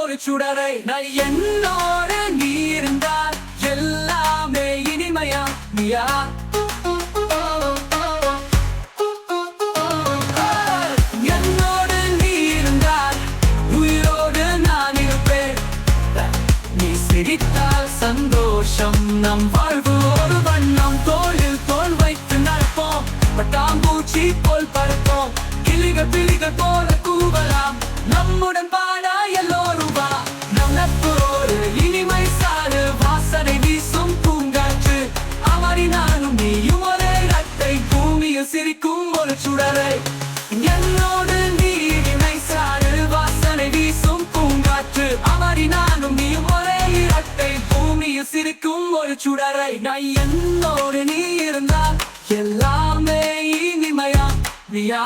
ஒரு சுடரை. நான் என்னோட நீ இருந்தால் எல்லாமே இனிமையா நீயா. என்னோடு நீ இருந்தால் உயிரோடு நான் இருப்பேன். நீ சிரித்தால் சந்தோஷம் நம் வாழ்வு ஒரு வண்ணம். தோளில் தோல் வைத்து நடப்போம், பட்டாம்பூச்சி போல் பறப்போம், கிளிகள் பிளிகள் போல கூவலாம். நம்முடன் பாட எல்லோரும் வா. நம் நட்பு ஒரு இனிமை சாறு, வாசனை வீசும் பூங்காற்று. அமரி நானும் நீயும் ஒரே இரட்டை, பூமியில் சிரிக்கும் ஒரு சுடரை. என்னோடு நீ இனிமை சாறு, வாசனை வீசும் பூங்காற்று. அமரி நானும் நீயும் ஒரே இரட்டை, பூமியில் சிரிக்கும் ஒரு சுடரை. நான் என்னோடு நீ இருந்தால் எல்லாமே இனிமையா நீயா.